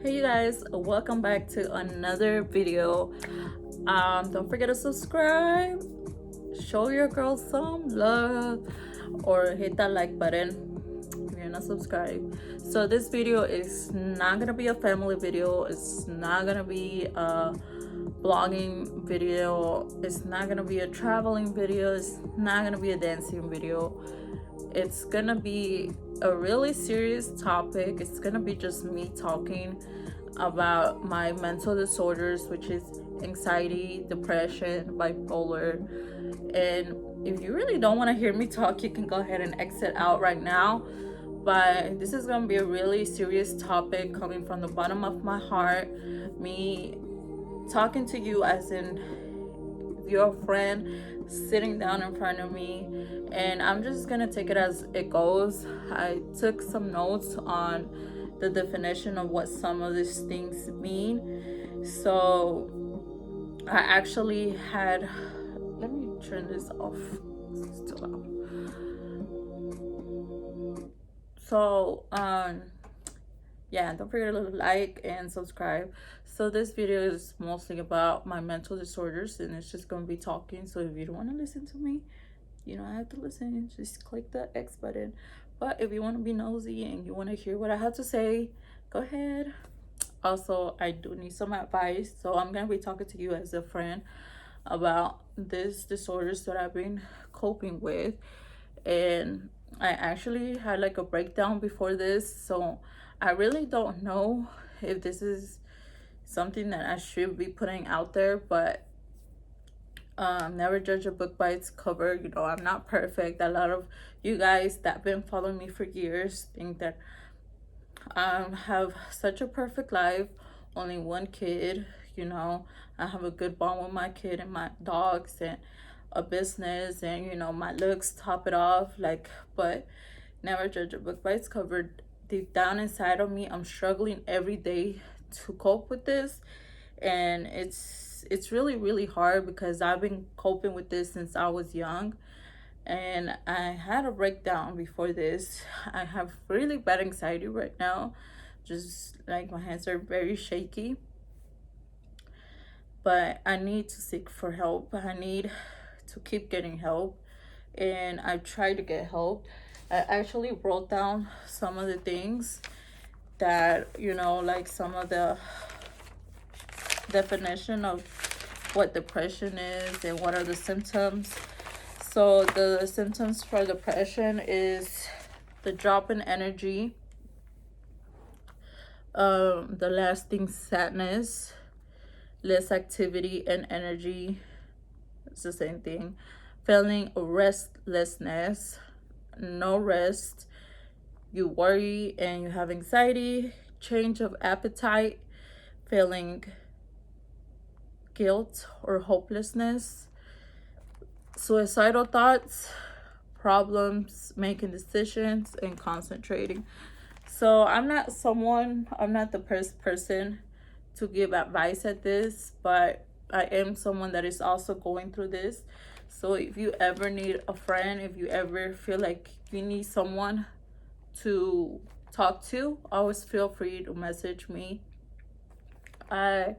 Hey you guys, welcome back to another video. Don't forget to subscribe, show your girl some love, or hit that like button if you're not subscribed. So this video is not gonna be a family video, it's not gonna be a vlogging video, it's not gonna be a traveling video, it's not gonna be a dancing video. It's gonna be a really serious topic. It's gonna be just me talking about my mental disorders, which is anxiety, depression, bipolar. And if you really don't want to hear me talk, you can go ahead and exit out right now. But this is gonna be a really serious topic coming from the bottom of my heart. Me talking to you as in your friend sitting down in front of me, and I'm just gonna take it as it goes. I took some notes on the definition of what some of these things mean. So I actually had, let me turn this off, it's too loud. So yeah, don't forget to like and subscribe. So this video is mostly about my mental disorders, and it's just gonna be talking. So if you don't want to listen to me, you don't have to listen, just click the X button. But if you want to be nosy and you want to hear what I have to say, go ahead. Also, I do need some advice, so I'm gonna be talking to you as a friend about these disorders that I've been coping with. And I actually had like a breakdown before this, so I really don't know if this is something that I should be putting out there. But never judge a book by its cover. You know, I'm not perfect. A lot of you guys that been following me for years think that I have such a perfect life, only one kid. You know, I have a good bond with my kid and my dogs and a business, and you know, my looks top it off. Like, but never judge a book by its cover. Deep down inside of me, I'm struggling every day to cope with this, and it's really hard because I've been coping with this since I was young. And I had a breakdown before this. I have really bad anxiety right now, just like my hands are very shaky. But I need to seek for help. I need to keep getting help, and I tried to get help. I actually wrote down some of the things that, you know, like some of the definition of what depression is and what are the symptoms. So the symptoms for depression is the drop in energy, the lasting sadness, less activity and energy. It's the same thing. Feeling restlessness, no rest, you worry and you have anxiety, change of appetite, feeling guilt or hopelessness, suicidal thoughts, problems making decisions and concentrating. So I'm not the first person to give advice at this, but I am someone that is also going through this. So if you ever need a friend, if you ever feel like you need someone to talk to, always feel free to message me. I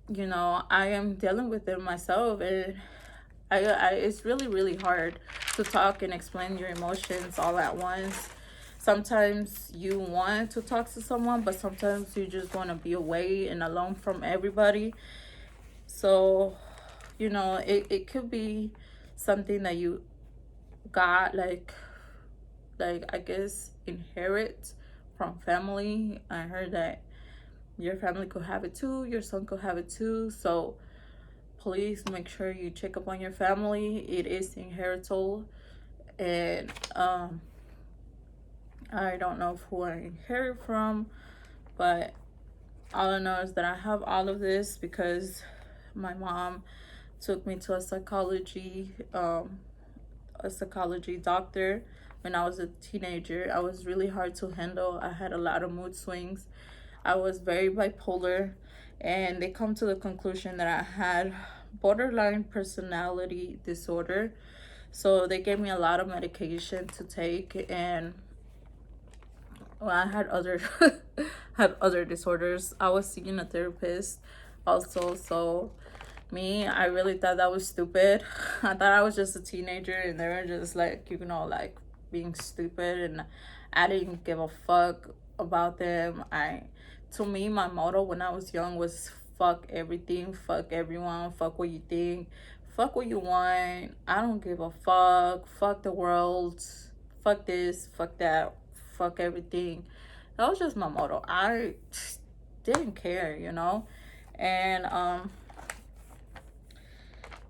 am dealing with it myself, and I it's really hard to talk and explain your emotions all at once. Sometimes you want to talk to someone, but sometimes you just want to be away and alone from everybody. So, you know, it could be something that you got, like I guess inherit from family. I heard that your family could have it too, your son could have it too. So please make sure you check up on your family. It is inheritable. And I don't know who I inherit from, but all I know is that I have all of this because my mom took me to a psychology doctor when I was a teenager. I was really hard to handle. I had a lot of mood swings. I was very bipolar, and they come to the conclusion that I had borderline personality disorder. So they gave me a lot of medication to take, and well, I had other had other disorders. I was seeing a therapist also. So me, I really thought that was stupid. I thought I was just a teenager and they were just like, you know, like being stupid, and I didn't give a fuck about them. To me, my motto when I was young was fuck everything, fuck everyone, fuck what you think, fuck what you want. I don't give a fuck the world, fuck this, fuck that, fuck everything. That was just my motto. I didn't care, you know. And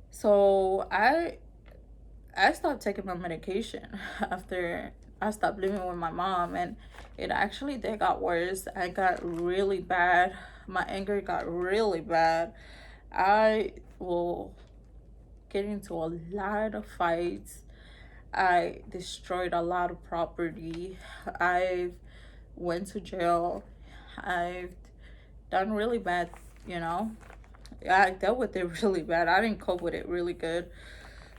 so I stopped taking my medication after I stopped living with my mom, and it actually did got worse. I got really bad. My anger got really bad. I will get into a lot of fights. I destroyed a lot of property. I've went to jail. I've done really bad, you know. I dealt with it really bad. I didn't cope with it really good.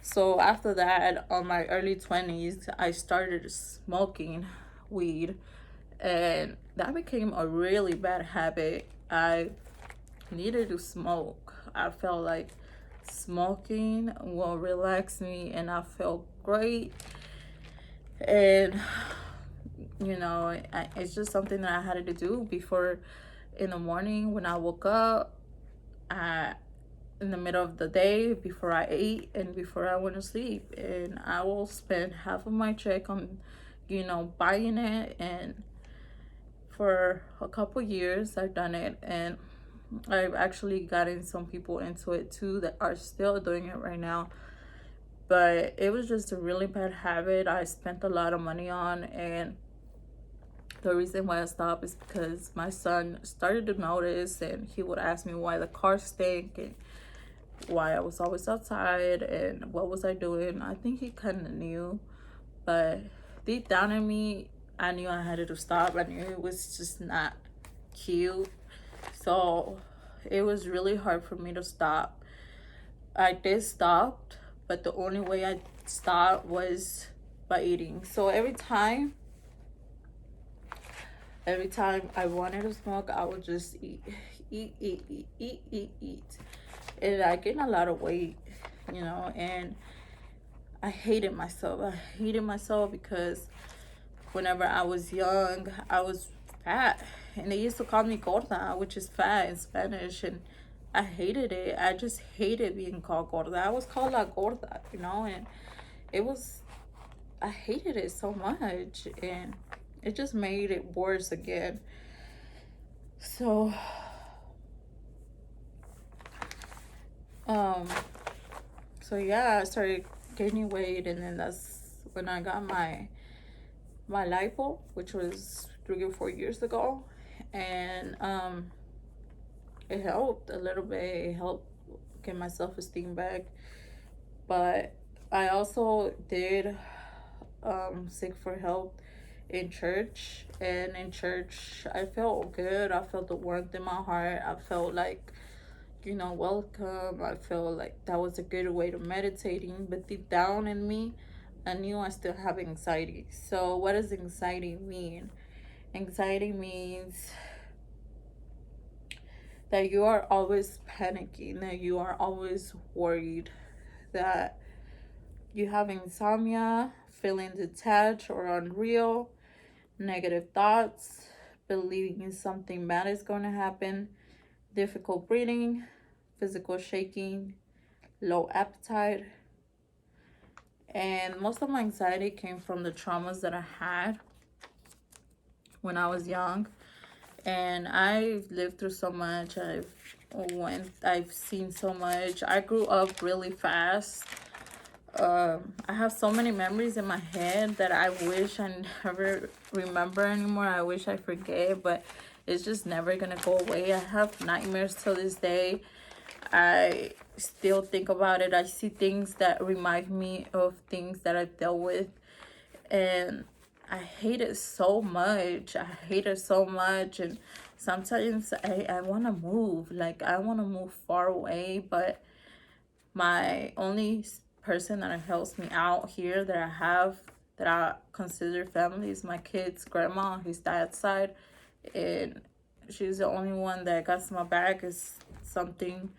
So after that, on my early 20s, I started smoking weed, and that became a really bad habit. I needed to smoke. I felt like smoking will relax me, and I felt great. And you know, it's just something that I had to do before in the morning when I woke up. I in the middle of the day before I ate and before I went to sleep, and I will spend half of my check on, you know, buying it. And for a couple years I've done it, and I've actually gotten some people into it too that are still doing it right now. But it was just a really bad habit I spent a lot of money on, and the reason why I stopped is because my son started to notice, and he would ask me why the car stank and why I was always outside and what was I doing. I think he kind of knew, but deep down in me, I knew I had to stop. I knew it was just not cute. So it was really hard for me to stop. I did stop, but the only way I stopped was by eating. So every time I wanted to smoke, I would just eat. And I gained a lot of weight, you know, and I hated myself. I hated myself because whenever I was young, I was fat. And they used to call me gorda, which is fat in Spanish. And I hated it. I just hated being called gorda. I was called la gorda, you know, and it was, I hated it so much. And it just made it worse again. So, um, yeah, I started gaining weight, and then that's when I got my lipo, which was 3 or 4 years ago. And it helped a little bit. It helped get my self-esteem back. But I also did seek for help in church, and in church I felt good. I felt the warmth in my heart. I felt like, you know, welcome. I felt like that was a good way to meditating. But deep down in me, I knew I still have anxiety. So what does anxiety mean? Anxiety means that you are always panicking, that you are always worried, that you have insomnia, feeling detached or unreal, negative thoughts, believing something bad is going to happen, difficult breathing, physical shaking, low appetite. And most of my anxiety came from the traumas that I had when I was young. And I've lived through so much. I've seen so much. I grew up really fast. I have so many memories in my head that I wish I never remember anymore. I wish I forget, but it's just never gonna go away. I have nightmares till this day. I still think about it. I see things that remind me of things that I've dealt with, and I hate it so much. I hate it so much, and sometimes I want to move. Like, I want to move far away, but my only person that helps me out here that I have, that I consider family, is my kid's grandma on his dad's side. And She's the only one that got my back. Is something,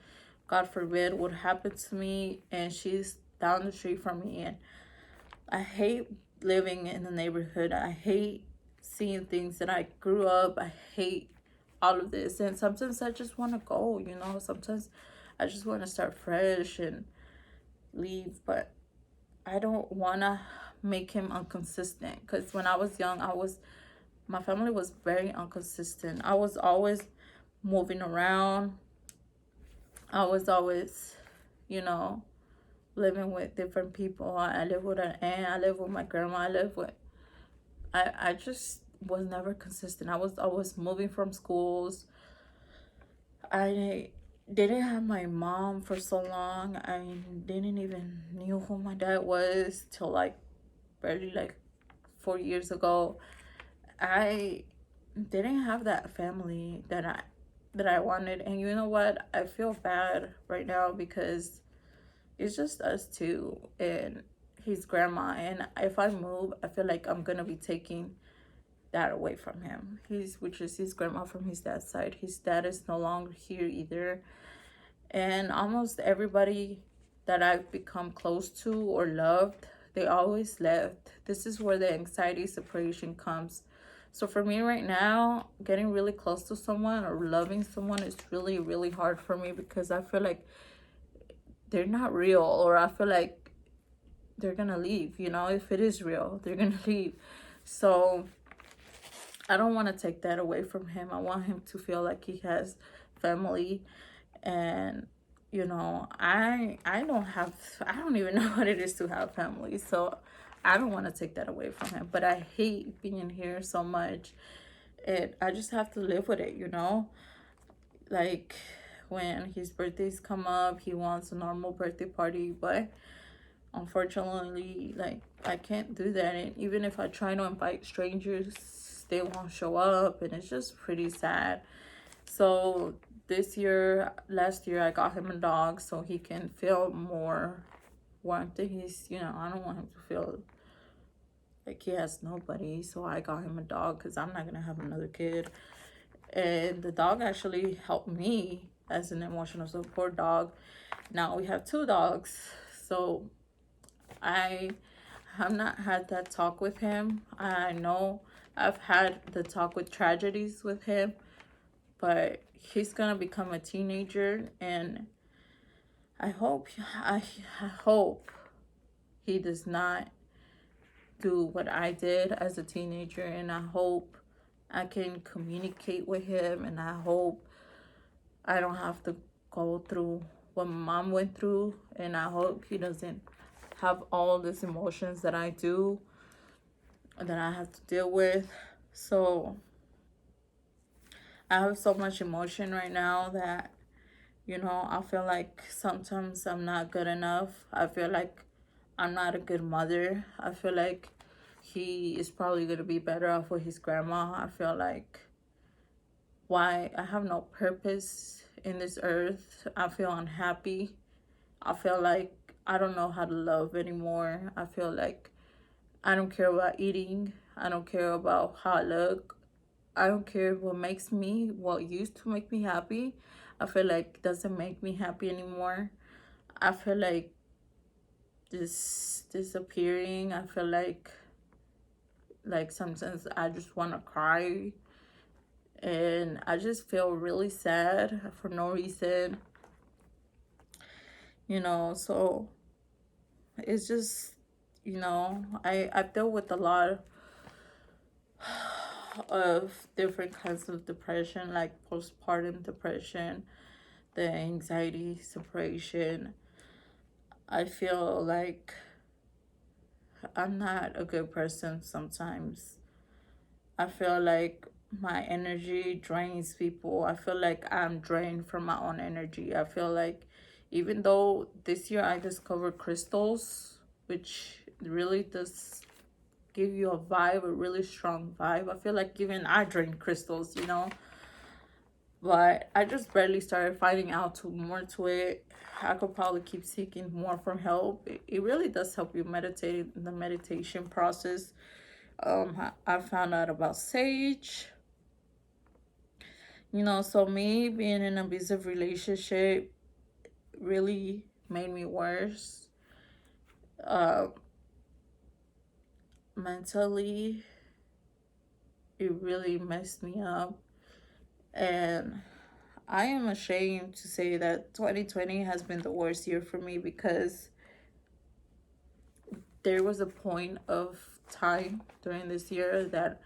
God forbid, would happen to me, and she's down the street from me. And I hate living in the neighborhood. I hate seeing things that I grew up. I hate all of this. And sometimes I just want to go, you know. Sometimes I just want to start fresh and leave. But I don't want to make him inconsistent. Because when I was young, my family was very inconsistent. I was always moving around. I was always, you know, living with different people. I live with an aunt. I live with my grandma. I just was never consistent. I was always moving from schools. I didn't have my mom for so long. I didn't even knew who my dad was till like barely like 4 years ago. I didn't have that family that I wanted. And you know what? I feel bad right now because it's just us two and his grandma. And if I move, I feel like I'm gonna be taking that away from him. Which is his grandma from his dad's side. His dad is no longer here either. And almost everybody that I've become close to or loved, they always left. This is where the anxiety separation comes. So for me right now, getting really close to someone or loving someone is really, really hard for me because I feel like they're not real, or I feel like they're gonna leave, you know. If it is real, they're gonna leave. So I don't want to take that away from him. I want him to feel like he has family. And you know, I don't even know what it is to have family. So I don't want to take that away from him, but I hate being here so much. I just have to live with it, you know. Like when his birthdays come up, he wants a normal birthday party, but unfortunately, like, I can't do that. And even if I try to invite strangers, they won't show up, and it's just pretty sad. So last year, I got him a dog so he can feel more warmth. He's, you know, I don't want him to feel like he has nobody. So I got him a dog because I'm not gonna have another kid. And the dog actually helped me as an emotional support dog. Now we have two dogs. So I have not had that talk with him. I know I've had the talk with tragedies with him, but he's gonna become a teenager, and I hope I hope he does not do what I did as a teenager, and I hope I can communicate with him, and I hope I don't have to go through what my mom went through, and I hope he doesn't have all these emotions that I do, that I have to deal with. So I have so much emotion right now that, you know, I feel like sometimes I'm not good enough. I feel like I'm not a good mother. I feel like he is probably going to be better off with his grandma. I feel like why I have no purpose in this earth. I feel unhappy. I feel like I don't know how to love anymore. I feel like I don't care about eating. I don't care about how I look. I don't care what used to make me happy. I feel like doesn't make me happy anymore. I feel like this disappearing. I feel like sometimes I just want to cry, and I just feel really sad for no reason, you know. So it's just, you know, I deal with a lot of different kinds of depression, like postpartum depression, the anxiety separation. I feel like I'm not a good person sometimes. I feel like my energy drains people. I feel like I'm drained from my own energy. I feel like even though this year I discovered crystals, which really does give you a vibe, a really strong vibe. I feel like even I drink crystals, you know. But I just barely started finding out more to it. I could probably keep seeking more from help. It really does help you meditate in the meditation process. I found out about sage. So me being in an abusive relationship really made me worse. Uh, Mentally, it really messed me up. And I am ashamed to say that 2020 has been the worst year for me, because there was a point of time during this year that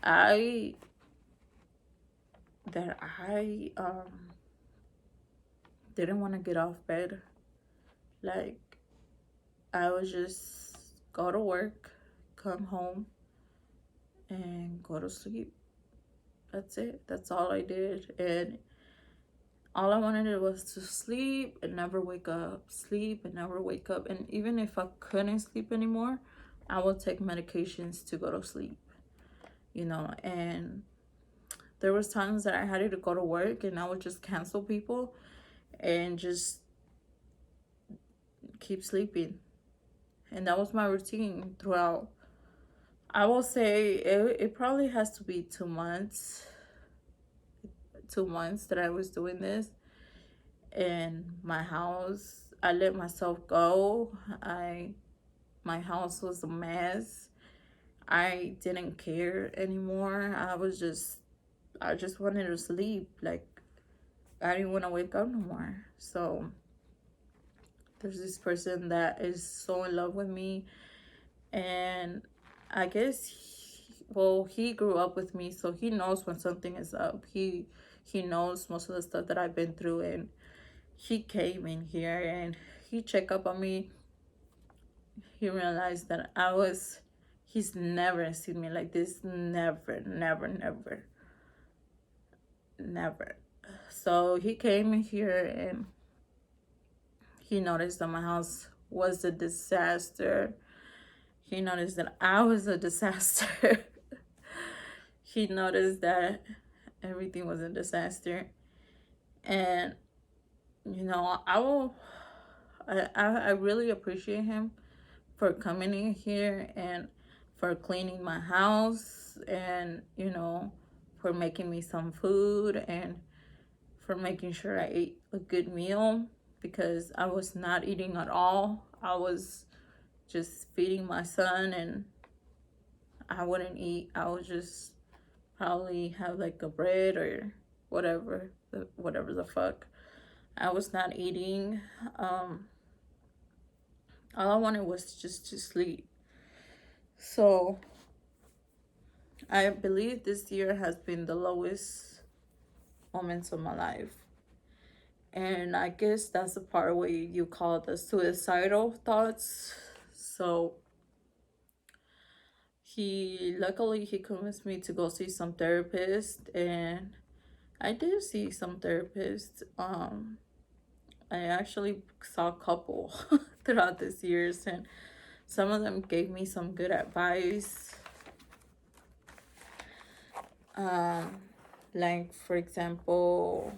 I I didn't want to get off bed. Like, I would just go to work, come home, and go to sleep. That's it. That's all I did. And all I wanted was to sleep and never wake up, sleep and never wake up. And even if I couldn't sleep anymore, I would take medications to go to sleep, and there was times that I had to go to work and I would just cancel people and just keep sleeping. And that was my routine throughout. I will say it probably has to be 2 months, 2 months that I was doing this. In my house, I let myself go. My house was a mess. I didn't care anymore. I just wanted to sleep. Like, I didn't want to wake up no more. So there's this person that is so in love with me, and I guess he grew up with me, so he knows when something is up. He knows most of the stuff that I've been through, and he came in here and he checked up on me. He realized that he's never seen me like this. Never, never, never, never. So he came in here and he noticed that my house was a disaster. He noticed that I was a disaster. He noticed that everything was a disaster. And, I really appreciate him for coming in here and for cleaning my house, and for making me some food, and for making sure I ate a good meal, because I was not eating at all. I was just feeding my son, and I wouldn't eat. I would just probably have like a bread or whatever the fuck. I was not eating. um all I wanted was just to sleep. So I believe this year has been the lowest moments of my life. And I guess that's the part where you call it the suicidal thoughts. So he convinced me to go see some therapist, and I did see some therapists. I actually saw a couple throughout this years, and some of them gave me some good advice. Um, like, for example,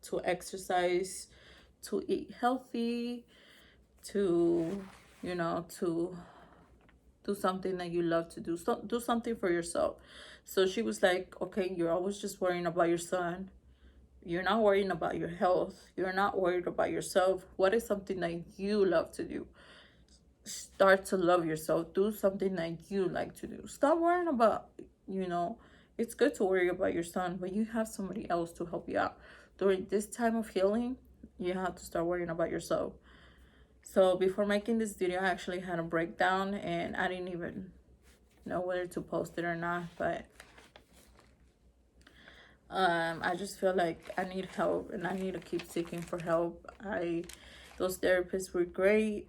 to exercise, to eat healthy, to, to do something that you love to do. So do something for yourself. So she was like, okay, you're always just worrying about your son. You're not worrying about your health. You're not worried about yourself. What is something that you love to do? Start to love yourself. Do something that you like to do. Stop worrying about, you know, it's good to worry about your son, but you have somebody else to help you out. During this time of healing, you have to start worrying about yourself. So before making this video, I actually had a breakdown, and I didn't even know whether to post it or not, but I just feel like I need help, and I need to keep seeking for help. Those therapists were great,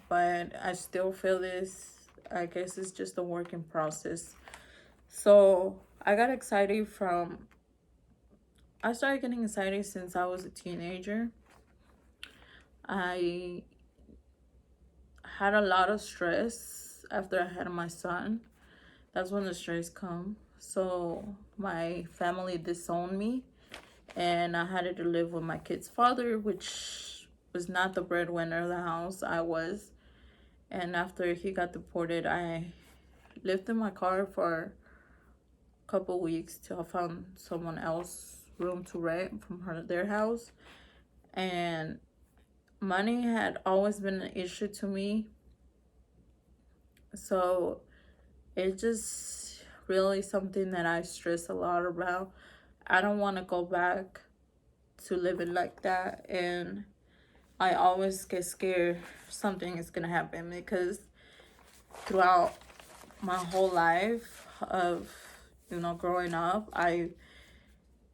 but I still feel this. I guess it's just a work in process. So I started getting excited since I was a teenager. I had a lot of stress after I had my son. That's when the stress come. So my family disowned me, and I had to live with my kid's father, which was not the breadwinner of the house. I was. And after he got deported, I lived in my car for couple weeks till I found someone else room to rent from their house. And money had always been an issue to me, so it's just really something that I stress a lot about. I don't want to go back to living like that, and I always get scared something is gonna happen, because throughout my whole life of, growing up, I've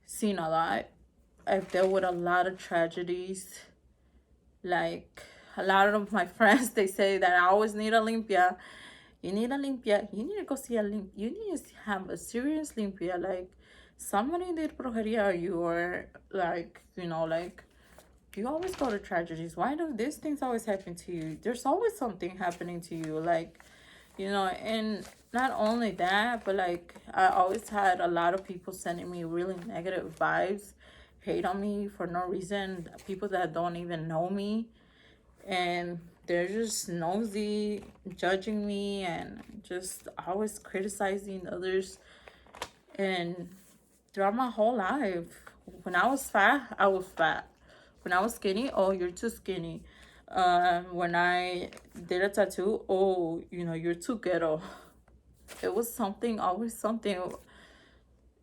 seen a lot. I've dealt with a lot of tragedies. Like, a lot of my friends, they say that I always need a limpia. You need a limpia. You need to go see a you need to have a serious limpia. Like, somebody did brujeria you, or like, like, you always go to tragedies. Why do these things always happen to you? There's always something happening to you. Like, and not only that, but like, I always had a lot of people sending me really negative vibes, hate on me for no reason, people that don't even know me, and they're just nosy, judging me, and just always criticizing others. And throughout my whole life, when I was fat, I was fat. When I was skinny, oh, you're too skinny. When I did a tattoo, oh, you're too ghetto. It was something, always something.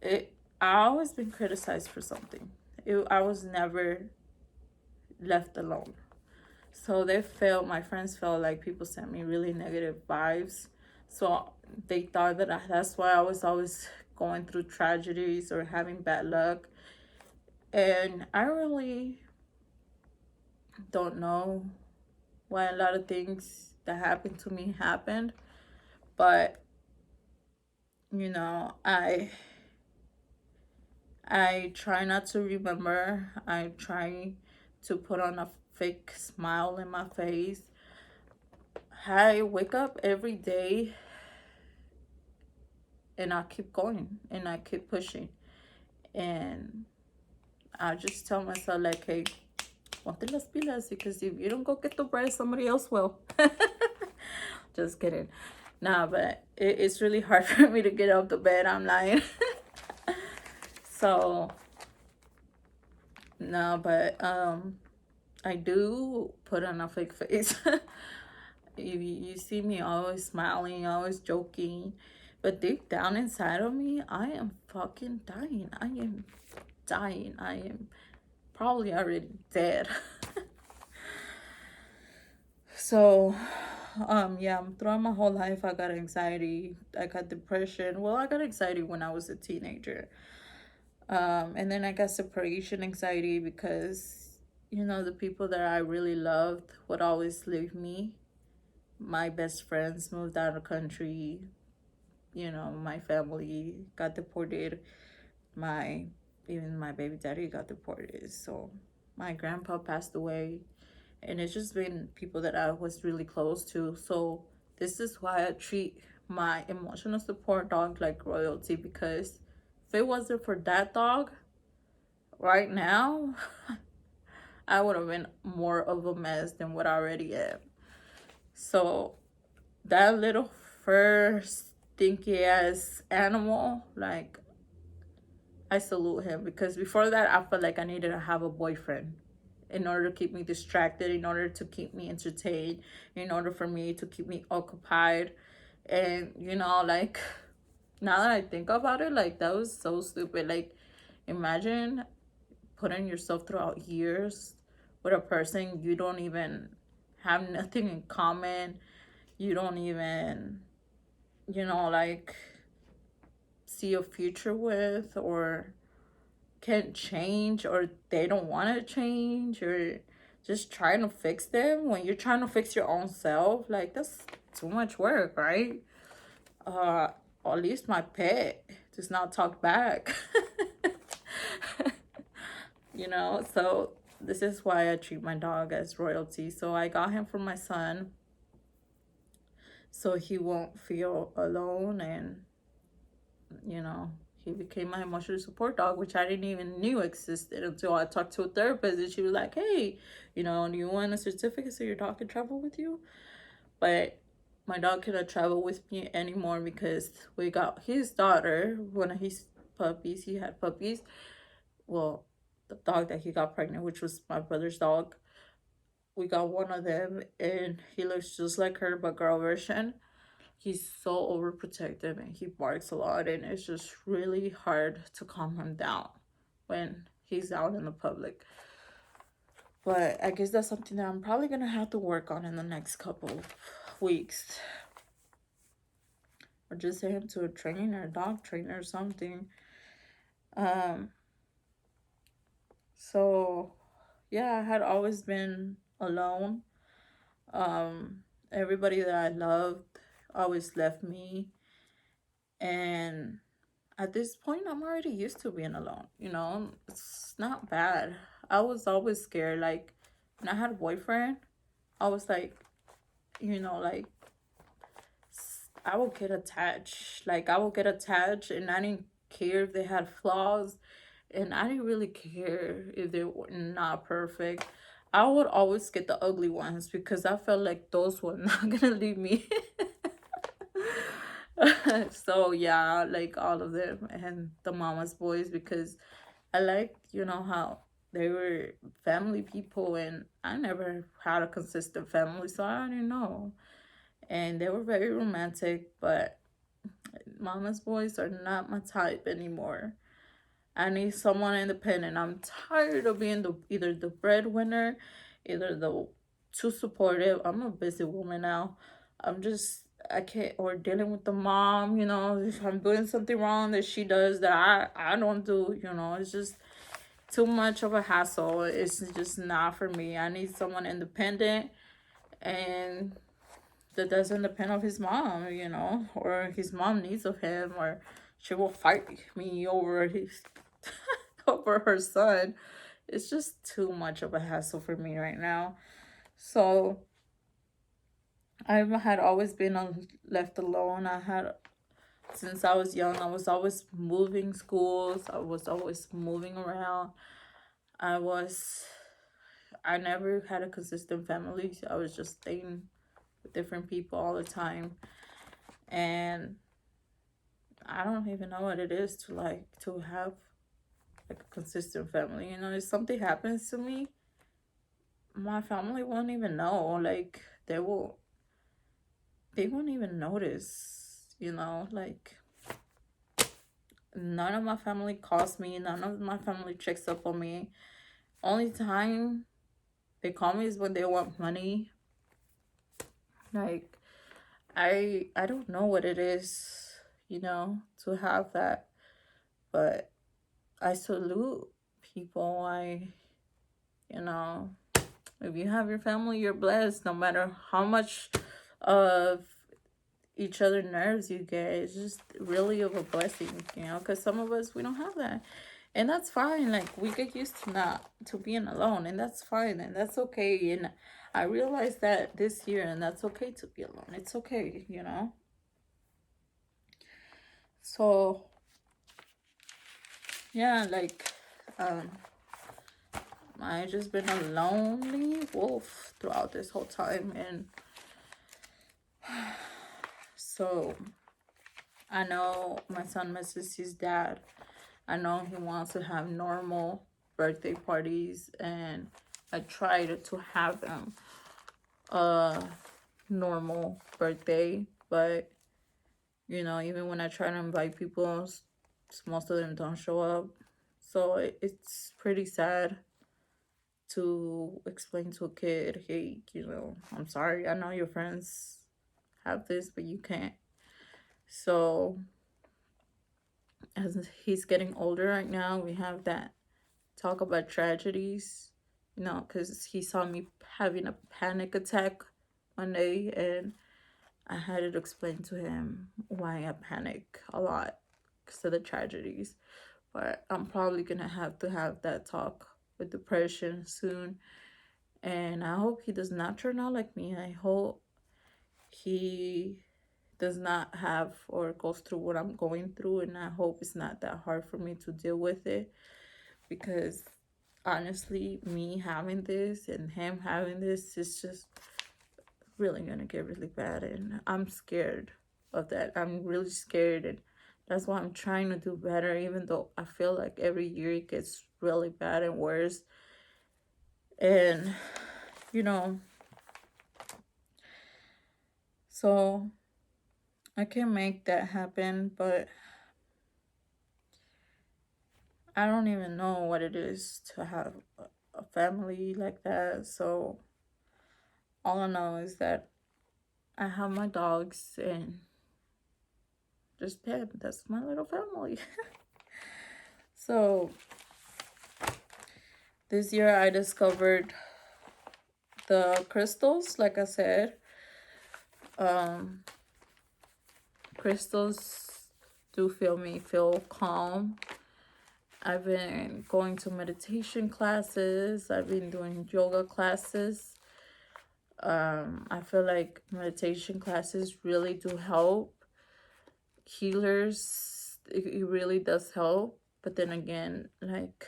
I always been criticized for something. I was never left alone. So my friends felt like people sent me really negative vibes. So they thought that that's why I was always going through tragedies or having bad luck. And I really don't know why a lot of things that happened to me happened. But, I try not to remember. I try to put on a fake smile in my face. I wake up every day and I keep going and I keep pushing. And I just tell myself, like, hey, ponte las pilas, because if you don't go get the bread, somebody else will. Just kidding. Nah, but it's really hard for me to get out the bed. I'm lying. So, no, but I do put on a fake face. You see me always smiling, always joking, but deep down inside of me, I am fucking dying. I am dying. I am probably already dead. So, yeah, throughout my whole life, I got anxiety. I got depression. Well, I got anxiety when I was a teenager. And then I got separation anxiety because, the people that I really loved would always leave me. My best friends moved out of the country. My family got deported. Even my baby daddy got deported. So my grandpa passed away. And it's just been people that I was really close to. So this is why I treat my emotional support dog like royalty, because if it wasn't for that dog, right now, I would have been more of a mess than what I already am. So that little fur stinky ass animal, like, I salute him, because before that I felt like I needed to have a boyfriend in order to keep me distracted, in order to keep me entertained, in order for me to keep me occupied. And like, now that I think about it, like, that was so stupid. Like, imagine putting yourself throughout years with a person you don't even have nothing in common. You don't even, like, see a future with, or can't change, or they don't want to change, or just trying to fix them when you're trying to fix your own self. Like, that's too much work, right? At least my pet does not talk back. So this is why I treat my dog as royalty. So I got him for my son, so he won't feel alone. And he became my emotional support dog, which I didn't even knew existed until I talked to a therapist, and she was like, hey, do you want a certificate so your dog can travel with you? But my dog cannot travel with me anymore because we got his daughter, one of his puppies. He had puppies. Well, the dog that he got pregnant, which was my brother's dog. We got one of them, and he looks just like her, but girl version. He's so overprotective and he barks a lot, and it's just really hard to calm him down when he's out in the public. But I guess that's something that I'm probably gonna have to work on in the next couple of weeks, or just send him to a trainer, a dog trainer or something. um so yeah, I had always been alone. Everybody that I loved always left me, and at this point I'm already used to being alone. It's not bad. I was always scared, like when I had a boyfriend, I was like, like I will get attached. Like I will get attached, and I didn't care if they had flaws, and I didn't really care if they were not perfect. I would always get the ugly ones because I felt like those were not gonna leave me. So yeah, like all of them and the mama's boys, because I liked, how they were family people, and I never had a consistent family, so I didn't know. And they were very romantic, but mama's boys are not my type anymore. I need someone independent. I'm tired of being either the breadwinner, either the too supportive. I'm a busy woman now. I can't, or dealing with the mom, if I'm doing something wrong that she does that I don't do, it's just too much of a hassle. It's just not for me. I need someone independent and that doesn't depend on his mom, or his mom needs of him, or she will fight me over his over her son. It's just too much of a hassle for me right now. So I had always been left alone. Since I was young, I was always moving schools. I was always moving around. I was, I never had a consistent family. I was just staying with different people all the time. And I don't even know what it is to have like a consistent family. If something happens to me, my family won't even know. Like they won't even notice, like none of my family calls me, none of my family checks up on me. Only time they call me is when they want money. Like I don't know what it is, to have that. But I salute people. You know, if you have your family, you're blessed. No matter how much of each other nerves you get, it's just really of a blessing, because some of us, we don't have that. And that's fine. Like we get used to not to being alone, and that's fine, and that's okay. And I realized that this year, and that's okay to be alone. It's okay. So yeah, like um I just been a lonely wolf throughout this whole time. And so I know my son misses his dad. I know he wants to have normal birthday parties, and I tried to have them a normal birthday, but even when I try to invite people, most of them don't show up. So it's pretty sad to explain to a kid, hey, I'm sorry, I know your friends have this, but you can't. So as he's getting older right now, we have that talk about tragedies, because he saw me having a panic attack one day, and I had to explain to him why I panic a lot because of the tragedies. But I'm probably gonna have to have that talk with depression soon. And I hope he does not turn out like me. I hope he does not have or goes through what I'm going through. And I hope it's not that hard for me to deal with it. Because honestly, me having this and him having this is just really gonna get really bad, and I'm scared of that. I'm really scared, and that's why I'm trying to do better, even though I feel like every year it gets really bad and worse. And you know, so I can make that happen, but I don't even know what it is to have a family like that. So all I know is that I have my dogs and just pet. That's my little family. So this year I discovered the crystals, like I said. Um, Crystals do feel calm. I've been going to meditation classes. I've been doing yoga classes. I feel like meditation classes really do help. Healers, it really does help. But then again, like,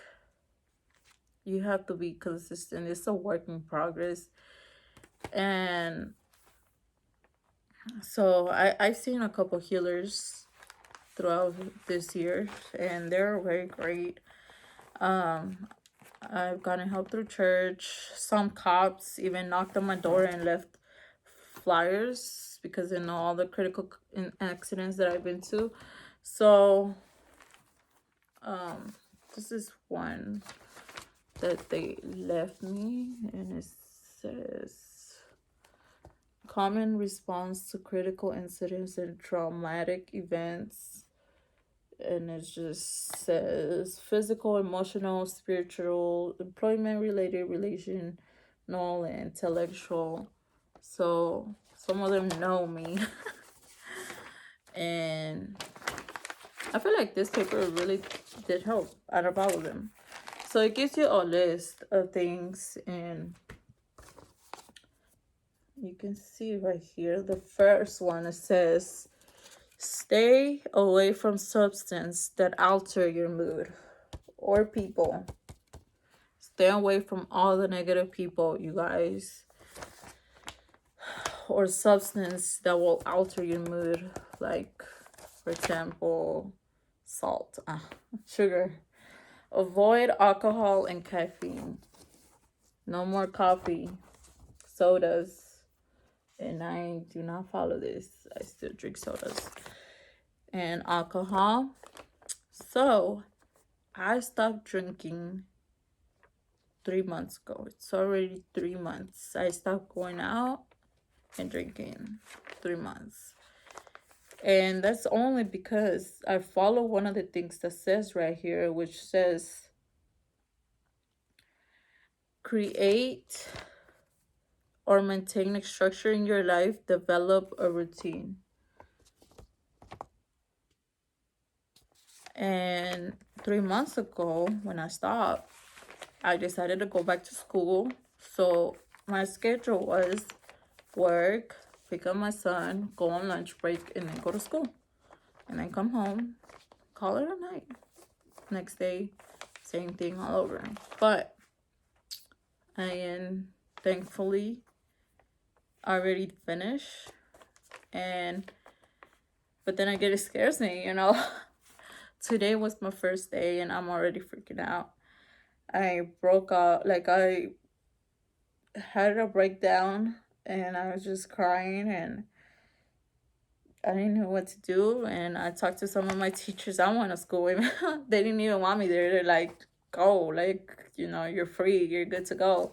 you have to be consistent. It's a work in progress. And so I've seen a couple healers throughout this year, and they're very great. I've gotten help through church. Some cops even knocked on my door and left flyers because they know all the critical accidents that I've been to. So this is one that they left me, and it says common response to critical incidents and traumatic events. And it just says physical, emotional, spiritual, employment related, relational, and intellectual. So some of them know me. And I feel like this paper really did help out of all of them. So it gives you a list of things, and you can see right here, the first one, it says, stay away from substance that alter your mood or people. Stay away from all the negative people, you guys, or substance that will alter your mood. Like, for example, salt, sugar. Avoid alcohol and caffeine. No more coffee, sodas. And I do not follow this. I still drink sodas and alcohol. So I stopped drinking 3 months ago. It's already 3 months. I stopped going out and drinking 3 months. And that's only because I follow one of the things that says right here, which says create or maintain a structure in your life, develop a routine. And 3 months ago, when I stopped, I decided to go back to school. So my schedule was work, pick up my son, go on lunch break, and then go to school. And then come home, call it a night. Next day, same thing all over. But I am thankfully already finished. But then again, it scares me, you know. Today was my first day and I'm already freaking out. I broke out, like I had a breakdown and I was just crying and I didn't know what to do. And I talked to some of my teachers. I want to school. They didn't even want me there. They're like, go, like, you know, you're free, you're good to go.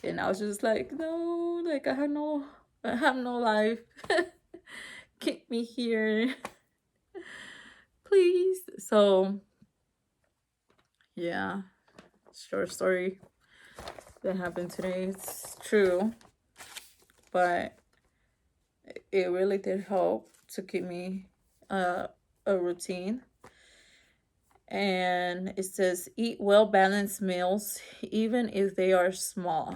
And I was just like, no, like I have no life. Keep me here, please. So yeah, short story that happened today. It's true, but it really did help to keep me a routine. And it says eat well balanced meals even if they are small.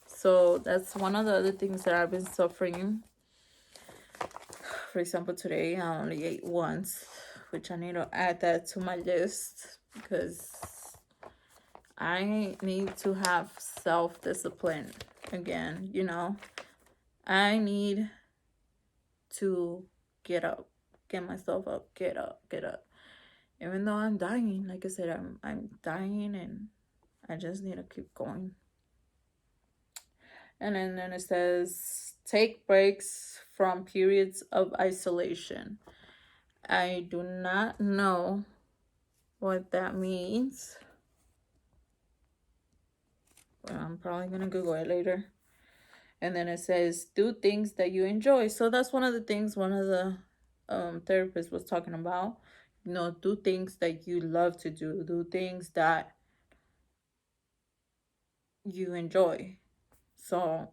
So that's one of the other things that I've been suffering. For example, today I only ate once, which I need to add that to my list because I need to have self-discipline. again, I need to get up, get myself up, get up, get up. Even though I'm dying, like I said, I'm dying, and I just need to keep going. And then it says take breaks from periods of isolation. I do not know what that means. But I'm probably gonna Google it later. And then it says do things that you enjoy. So that's one of the things one of the therapists was talking about. Do things that you love to do. Do things that you enjoy. So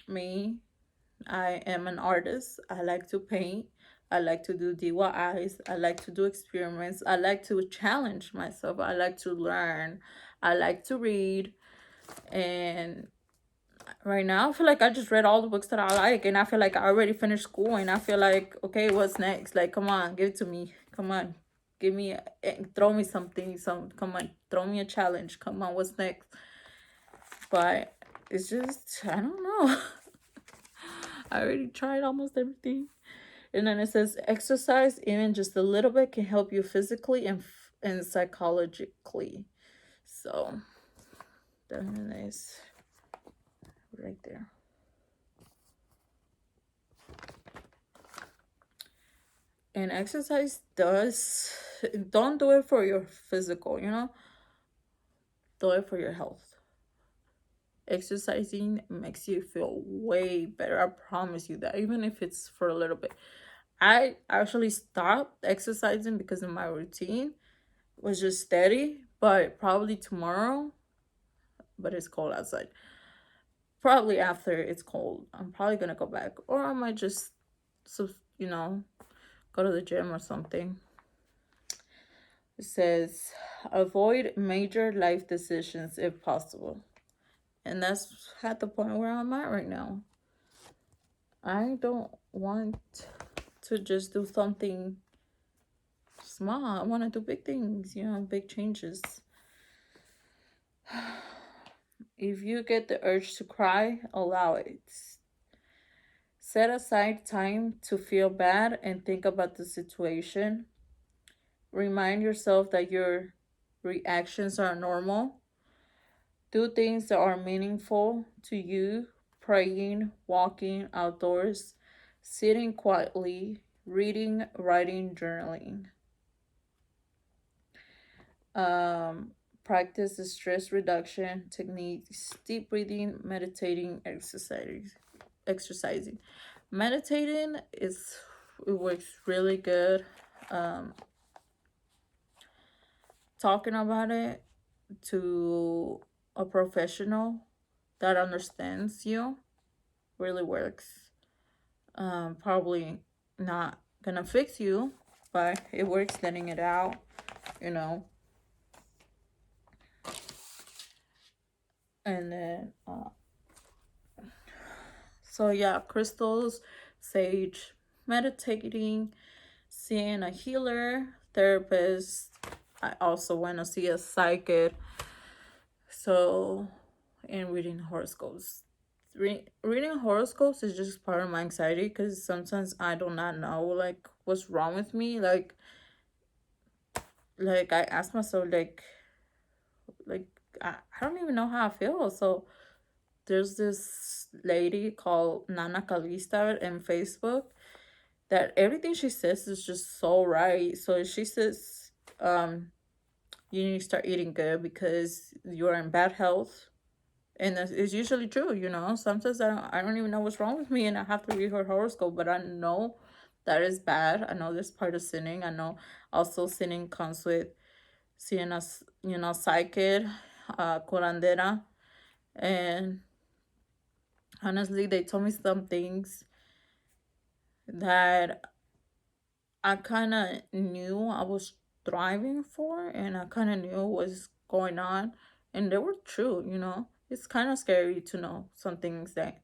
me, I am an artist. I like to paint. I like to do DIYs. I like to do experiments. I like to challenge myself. I like to learn. I like to read. And right now, I feel like I just read all the books that I like. And I feel like I already finished school. And I feel like, okay, what's next? Like, come on, give it to me. Come on. Give me, throw me something. Come on, throw me a challenge. Come on, what's next? But it's just, I don't know. I already tried almost everything. And then it says exercise, even just a little bit, can help you physically and psychologically. So that is right there. And exercise don't do it for your physical, do it for your health. Exercising makes you feel way better. I promise you that, even if it's for a little bit. I actually stopped exercising because of my routine was just steady, but probably tomorrow, but it's cold outside. Probably after it's cold, I'm probably gonna go back, or I might just, so go to the gym or something. It says, avoid major life decisions if possible, and that's at the point where I'm at right now. I don't want to just do something small. I want to do big things, big changes. If you get the urge to cry, allow it. Set aside time to feel bad and think about the situation. Remind yourself that your reactions are normal. Do things that are meaningful to you: praying, walking outdoors, sitting quietly, reading, writing, journaling. Um, Practice the stress reduction techniques: deep breathing, meditating, exercising. Meditating it works really good. Um, Talking about it to a professional that understands you really works. Probably not gonna fix you, but it works letting it out, you know. And then, so yeah, crystals, sage, meditating, seeing a healer, therapist. I also want to see a psychic. So, and reading horoscopes. Reading horoscopes is just part of my anxiety because sometimes I do not know like what's wrong with me. Like I ask myself like I don't even know how I feel. So there's this lady called Nana Calista in Facebook that everything she says is just so right. So she says, you need to start eating good because you're in bad health. And it's usually true, Sometimes I don't even know what's wrong with me, and I have to read her horoscope. But I know that is bad. I know this part of sinning. I know also sinning comes with seeing us, psychic, curandera. And honestly, they told me some things that I kind of knew I was striving for, and I kind of knew what was going on, and they were true. It's kind of scary to know some things that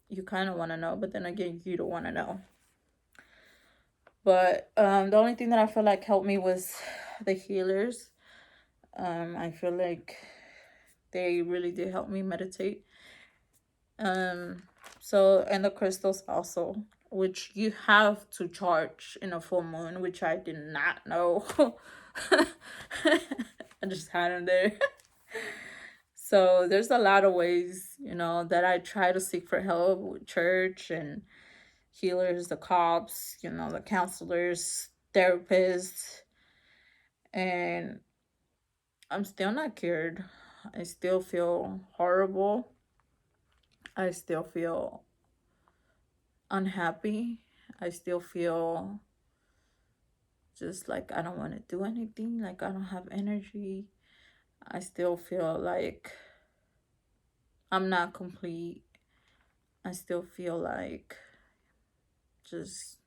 you kind of want to know, but then again, you don't want to know. But the only thing that I feel like helped me was the healers. I feel like they really did help me meditate. Um, so, and the crystals also, which you have to charge in a full moon, which I did not know. I just had them there. So there's a lot of ways, that I try to seek for help with church and healers, the cops, the counselors, therapists, and I'm still not cured. I still feel horrible. I still feel unhappy. I still feel just like I don't want to do anything, like I don't have energy. I still feel like I'm not complete. I still feel like just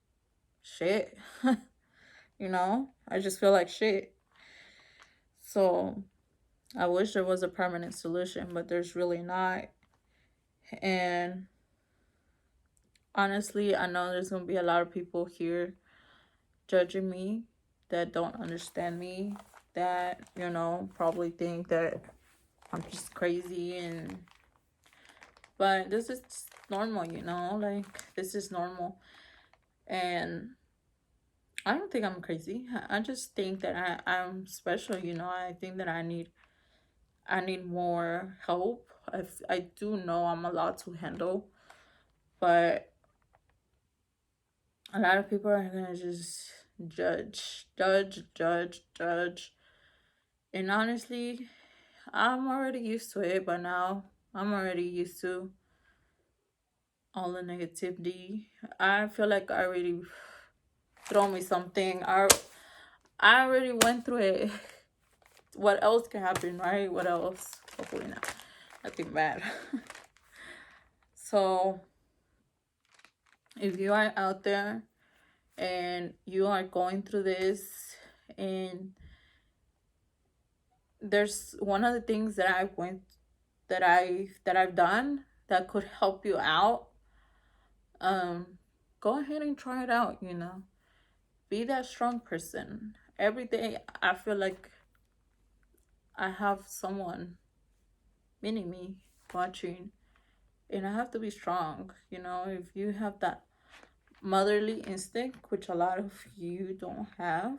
shit. I just feel like shit. So I wish there was a permanent solution, but there's really not. And honestly, I know there's going to be a lot of people here judging me that don't understand me, that, probably think that I'm just crazy. But this is normal, like this is normal. And I don't think I'm crazy. I just think that I'm special, I think that I need more help. I do know I'm a lot to handle, but a lot of people are gonna just judge. And honestly, I'm already used to it, but now I'm already used to all the negativity. I feel like I already throw me something. I already went through it. What else can happen, right? What else? Hopefully not. Nothing bad. So if you are out there and you are going through this, and there's one of the things that I've done that could help you out, um go ahead and try it out. Be that strong person. Every day I feel like I have someone, meaning me, watching, and I have to be strong. If you have that motherly instinct, which a lot of you don't have,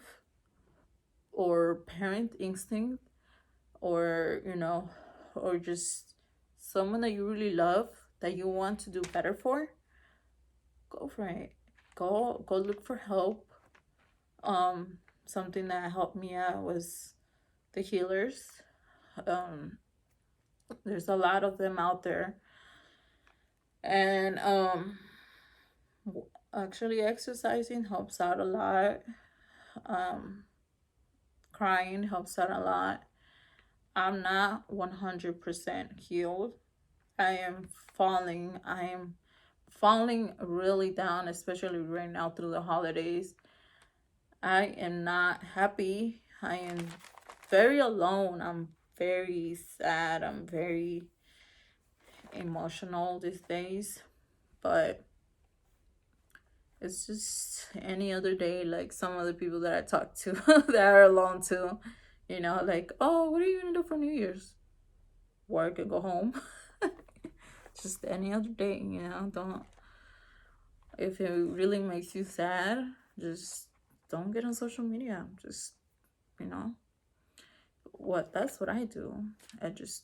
or parent instinct, or or just someone that you really love, that you want to do better for, go for it. Go look for help. Something that helped me out was the healers. um there's a lot of them out there. And actually exercising helps out a lot. um Crying helps out a lot. I'm not 100% healed. I am falling really down, especially right now through the holidays. I am not happy. I am very alone. I'm very sad. I'm very emotional these days. But it's just any other day, like some other people that I talk to that are alone too. Like, oh, what are you gonna do for New Year's? Work and go home. Just any other day, don't. If it really makes you sad, just don't get on social media. Just, you know, that's what I do. I just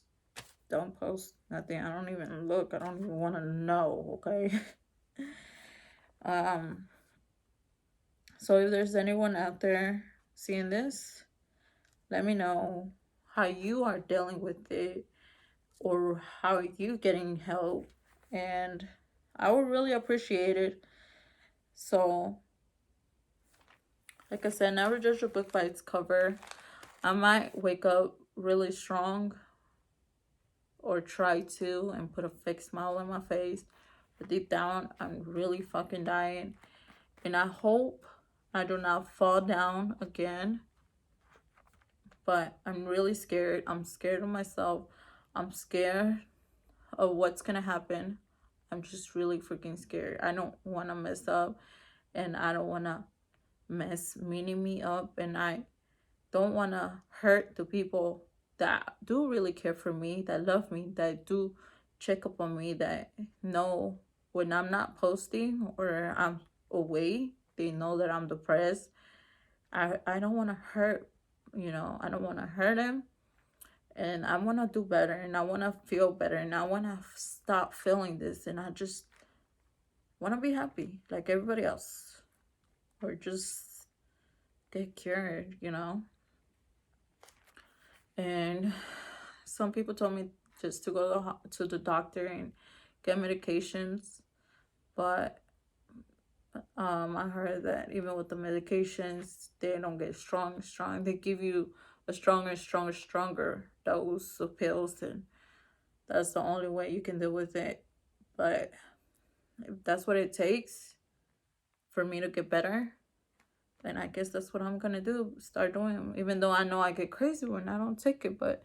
don't post nothing. I don't even look. I don't even want to know, okay? um, so if there's anyone out there seeing this, let me know how you are dealing with it, or how you getting help, and I would really appreciate it. So, like I said, never judge a book by its cover. I might wake up really strong, or try to, and put a fake smile on my face, but deep down I'm really fucking dying. And I hope I do not fall down again. But I'm really scared. I'm scared of myself. I'm scared of what's gonna happen. I'm just really freaking scared. I don't want to mess up, and I don't want to mess me up, and I don't want to hurt the people that do really care for me, that love me, that do check up on me, that know when I'm not posting or I'm away, they know that I'm depressed. I don't want to hurt, I don't want to hurt them. And I want to do better, and I want to feel better, and I want to stop feeling this, and I just want to be happy like everybody else, or just get cured. And some people told me just to go to the doctor and get medications, but I heard that even with the medications, they don't get strong. They give you a stronger dose of pills, and that's the only way you can deal with it. But if that's what it takes for me to get better, then I guess that's what I'm gonna do. Start doing, even though I know I get crazy when I don't take it. But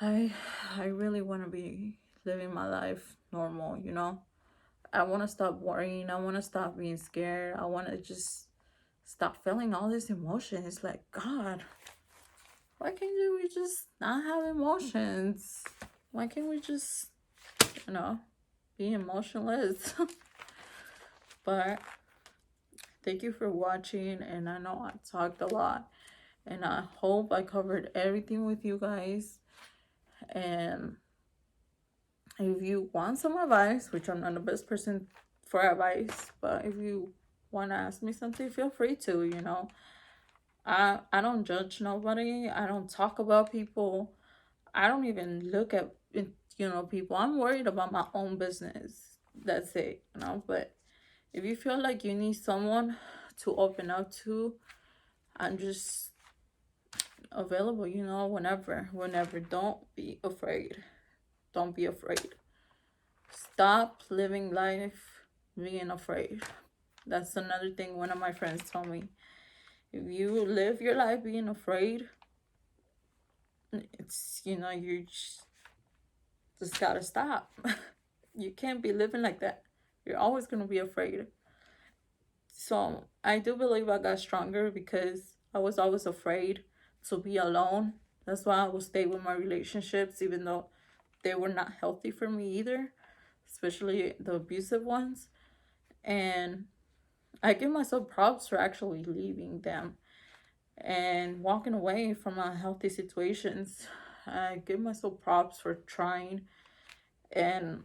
I I really want to be living my life normal. I want to stop worrying. I want to stop being scared. I want to just stop feeling all this emotion. It's like, God, why can't we just not have emotions? Why can't we just, be emotionless? But thank you for watching. And I know I talked a lot. And I hope I covered everything with you guys. And if you want some advice, which I'm not the best person for advice, but if you want to ask me something, feel free to. I don't judge nobody. I don't talk about people. I don't even look at people. I'm worried about my own business. That's it. But if you feel like you need someone to open up to, I'm just available, whenever. Don't be afraid. Don't be afraid. Stop living life being afraid. That's another thing one of my friends told me. If you live your life being afraid, it's, you just gotta stop. You can't be living like that. You're always gonna be afraid. So I do believe I got stronger because I was always afraid to be alone. That's why I would stay with my relationships, even though they were not healthy for me either, especially the abusive ones. And I give myself props for actually leaving them and walking away from unhealthy situations. I give myself props for trying. And,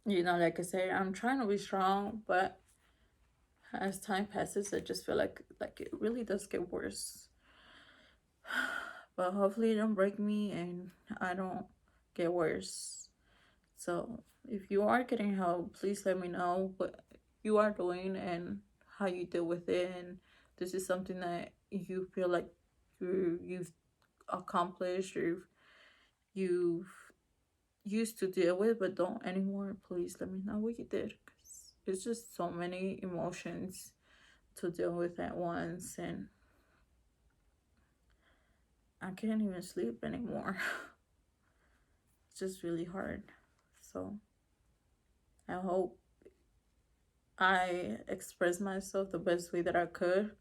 like I said, I'm trying to be strong, but as time passes, I just feel like it really does get worse. But hopefully it don't break me and I don't get worse. So if you are getting help, please let me know what you are doing and how you deal with it. And this is something that you feel like you've accomplished, or you've used to deal with but don't anymore. Please let me know what you did, because it's just so many emotions to deal with at once, and I can't even sleep anymore. It's just really hard. So I hope I expressed myself the best way that I could.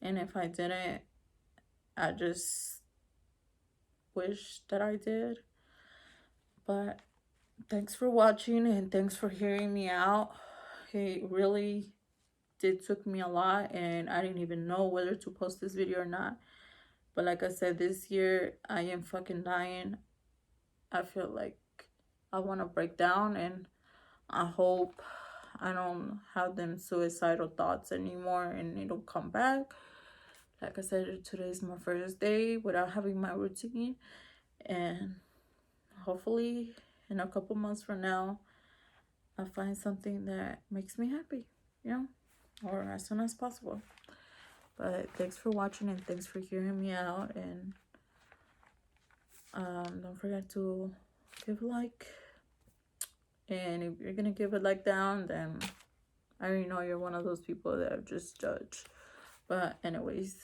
And if I didn't, I just wish that I did. But thanks for watching, and thanks for hearing me out. It really did took me a lot, and I didn't even know whether to post this video or not. But like I said, this year I am fucking dying. I feel like I want to break down, and I hope I don't have them suicidal thoughts anymore and it'll come back. Like I said, today's my first day without having my routine, and hopefully in a couple months from now I'll find something that makes me happy, or as soon as possible. But thanks for watching, and thanks for hearing me out. And don't forget to give a like. And if you're gonna give a like down, then I already know you're one of those people that just judge. But anyways,